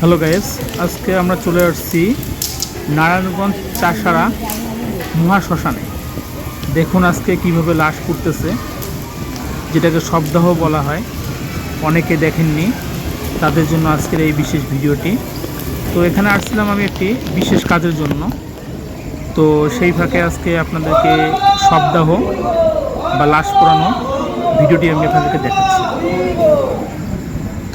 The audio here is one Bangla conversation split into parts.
হ্যালো গাইস, আজকে আমরা চলে আসছি নারায়ণগঞ্জ চাষারা মহাশ্মশানে। দেখুন আজকে কিভাবে লাশ পুড়তেছে, যেটাকে শবদাহ বলা হয়। অনেকে দেখেননি, তাদের জন্য আজকের এই বিশেষ ভিডিওটি। তো এখানে আসছিলাম আমি একটি বিশেষ কাজের জন্য। তো সেই ফাঁকে আজকে আপনাদেরকে শবদাহ বা লাশ পোড়ানো ভিডিওটি আমি আপনাদেরকে দেখাচ্ছি।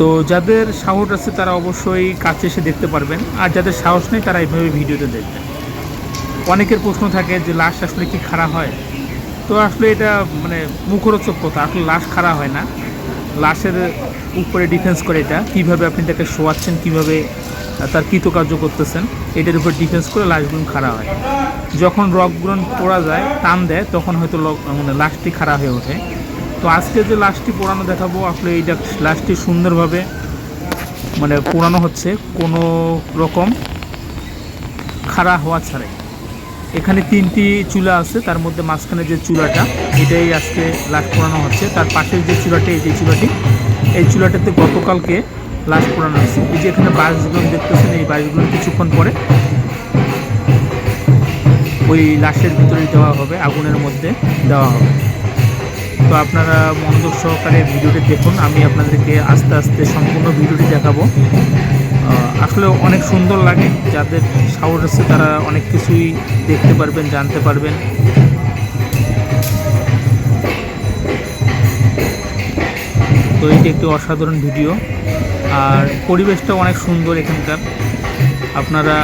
তো যাদের সাহস আছে তারা অবশ্যই কাছে এসে দেখতে পারবেন, আর যাদের সাহস নেই তারা এইভাবে ভিডিওতে দেখবেন। অনেকের প্রশ্ন থাকে যে লাশ আসলে কি খাড়া হয়। তো আসলে এটা মুখরোচক কথা, আসলে লাশ খাড়া হয় না। লাশের উপরে ডিফেন্স করে এটা কীভাবে আপনি তাকে শোয়াচ্ছেন, কীভাবে তার কৃতকার্য করতেছেন, এটার উপর ডিফেন্স করে লাশগুলো খাড়া হয়। যখন রগগুলো পোড়া যায়, টান দেয়, তখন হয়তো লাশটি খাড়া হয়ে ওঠে। তো আজকে যে লাশটি পোড়ানো দেখাবো, আসলে এইটা লাশটি সুন্দরভাবে পোড়ানো হচ্ছে, কোনো রকম খাড়া হওয়া ছাড়াই। এখানে 3টি চুলা আছে, তার মধ্যে মাঝখানে যে চুলাটা, এটাই আজকে লাশ পোড়ানো হচ্ছে। তার পাশের যে চুলাটি, এই যে চুলাটি, এই চুলাটাতে গতকালকে লাশ পোড়ানো হচ্ছে। এই যে এখানে বাঁশগুলো দেখতেছেন, এই বাঁশগুলো কিছুক্ষণ পরে ওই লাশের ভিতরে দেওয়া হবে, আগুনের মধ্যে দেওয়া হবে। তো আপনারা মনোযোগ সহকারে ভিডিওটি দেখুন, আমি আপনাদেরকে আস্তে আস্তে সম্পূর্ণ ভিডিওটি দেখাবো। আসলে অনেক সুন্দর লাগে, যাদের সাহস আছে তারা অনেক কিছুই দেখতে পারবেন, জানতে পারবেন। তো এটি একটি অসাধারণ ভিডিও, আর পরিবেশটা অনেক সুন্দর এখানকার। আপনারা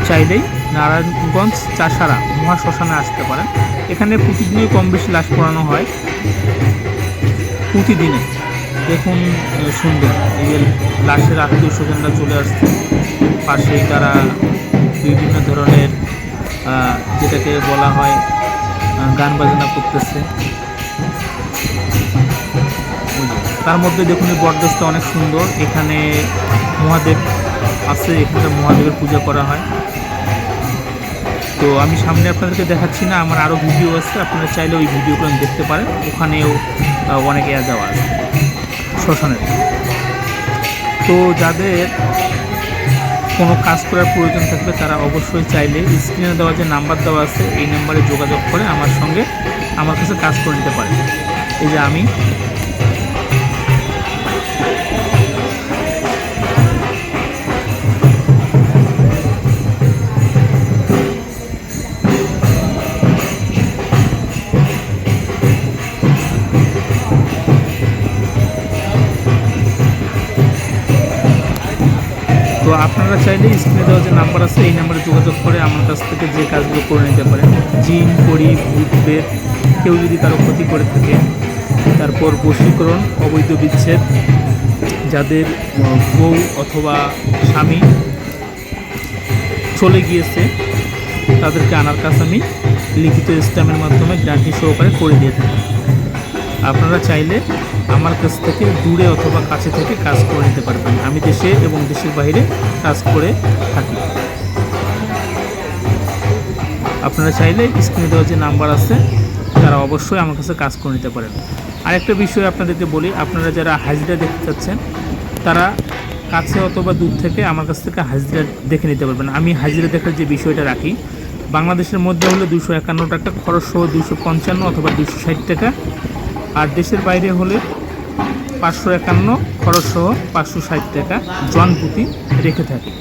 চাইলেই নারায়ণগঞ্জ চাষারা মহাশ্মশানে আসতে পারেন। এখানে প্রতিদিনই কম বেশি লাশ পোড়ানো হয়, প্রতিদিনে। দেখুন সুন্দর, এই লাশের আত্মীয় স্বজনরা চলে আসছে, পাশেই তারা বিভিন্ন ধরনের যেটাকে বলা হয় গান বাজনা করতেছে। তার মধ্যে দেখুন এই বটগাছটা অনেক সুন্দর, এখানে মহাদেব আছে, এখানে মহাদেবের পূজা করা হয়। তো আমি সামনে আপনাদেরকে দেখাচ্ছি না, আমার আরও ভিডিও আছে, আপনারা চাইলে ওই ভিডিওগুলো দেখতে পারেন। ওখানেও অনেক দেওয়া আছে শ্মশানের। তো যাদের কোনো কাজ করার প্রয়োজন থাকবে তারা অবশ্যই চাইলে স্ক্রিনে দেওয়া যে নাম্বার দেওয়া আছে, এই নাম্বারে যোগাযোগ করে আমার সঙ্গে আমার কাছে কাজ করে নিতে পারেন। এই যে আমি তো আপনারা চাইলে স্ক্রিনে দেওয়া যে নাম্বার আছে, এই নাম্বারে যোগাযোগ করে আমার কাছ থেকে যে কাজগুলো করে নিতে পারেন। জিন, পরি, ভূত, প্রেত, কেউ যদি কারো ক্ষতি করে থাকে, তারপর বশীকরণ, অবৈধ বিচ্ছেদ, যাদের বউ অথবা স্বামী চলে গিয়েছে তাদেরকে আনার কাজ আমি লিখিত স্ট্যাম্পের মাধ্যমে গ্যারান্টি সহকারে করে দিয়ে থাকি। আপনারা চাইলে আমার কাছ থেকে দূরে অথবা কাছে থেকে কাজ করে নিতে পারবেন। আমি দেশে এবং দেশের বাইরে কাজ করে থাকি। আপনারা চাইলে স্ক্রিনে দেওয়া যে নাম্বার আছে, তারা অবশ্যই আমার কাছে কাজ করে নিতে পারেন। আরেকটা বিষয় আপনাদেরকে বলি, আপনারা যারা হাজিরা দেখতে চাচ্ছেন তারা কাছে অথবা দূর থেকে আমার কাছ থেকে হাজিরা দেখে নিতে পারবেন। আমি হাজিরা দেখার যে বিষয়টা রাখি, বাংলাদেশের মধ্যে হলে 251 টাকা, খরচ সহ 255 অথবা 260 টাকা, আর দেশের বাইরে হলে 551, খরচ সহ 560 টাকা জনপ্রতি রেখে থাকি।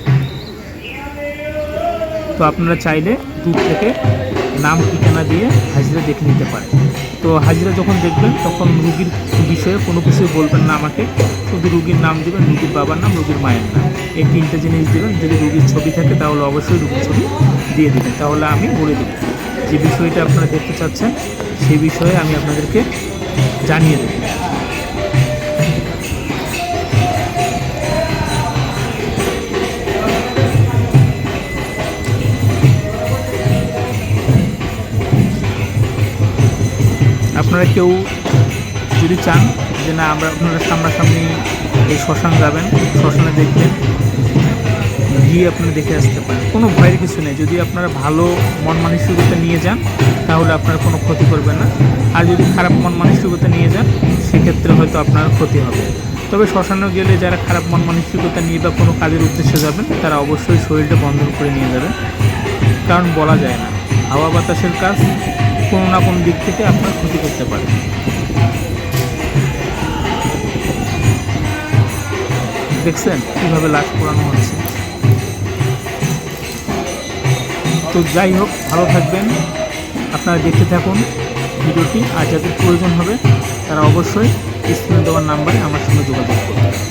তো আপনারা চাইলে দূর থেকে নাম ঠিকানা দিয়ে হাজিরা দেখে নিতে পারেন। তো হাজিরা যখন দেখবেন তখন রুগীর বিষয়ে কোনো কিছু বলবেন না আমাকে, শুধু রুগীর নাম দেবেন, রুগীর বাবার নাম, রুগীর মায়ের নাম, এই 3টে জিনিস দেবেন। যদি রুগীর ছবি থাকে তাহলে অবশ্যই রুগীর ছবি দিয়ে দেবেন, তাহলে আমি বলে দেব যে বিষয়টা আপনারা দেখতে চাচ্ছেন, সেই বিষয়ে আমি আপনাদেরকে জানিয়ে দেব। আপনারা কেউ যদি চান যে না আপনারা সামনাসামনি এই শ্মশান যাবেন, শ্মশানে দেখবেন, গিয়ে আপনারা দেখে আসতে পারেন, কোনো ভয়ের কিছু নেই। যদি আপনারা ভালো মন মানসিকতা নিয়ে যান তাহলে আপনারা কোনো ক্ষতি করবেন না, আর যদি খারাপ মন মানসিকতা নিয়ে যান সেক্ষেত্রে হয়তো আপনার ক্ষতি হবে। তবে শ্মশানে গেলে যারা খারাপ মন মানসিকতা নিয়ে বা কোনো কাজের উদ্দেশ্যে যাবেন তারা অবশ্যই শরীরটা বন্ধন করে নিয়ে যাবেন, কারণ বলা যায় না, হাওয়া বাতাসের কাজ কোনো না কোনো দিক থেকে আপনার ক্ষতি করতে পারে। দেখছেন কীভাবে লাশ পোড়ানো হচ্ছে। তো যাই হোক, ভালো থাকবেন, আপনারা দেখতে থাকুন ভিডিওটি। আর যাদের প্রয়োজন হবে তারা অবশ্যই স্ক্রিনে দেওয়ার নাম্বারে আমার সঙ্গে যোগাযোগ করবেন।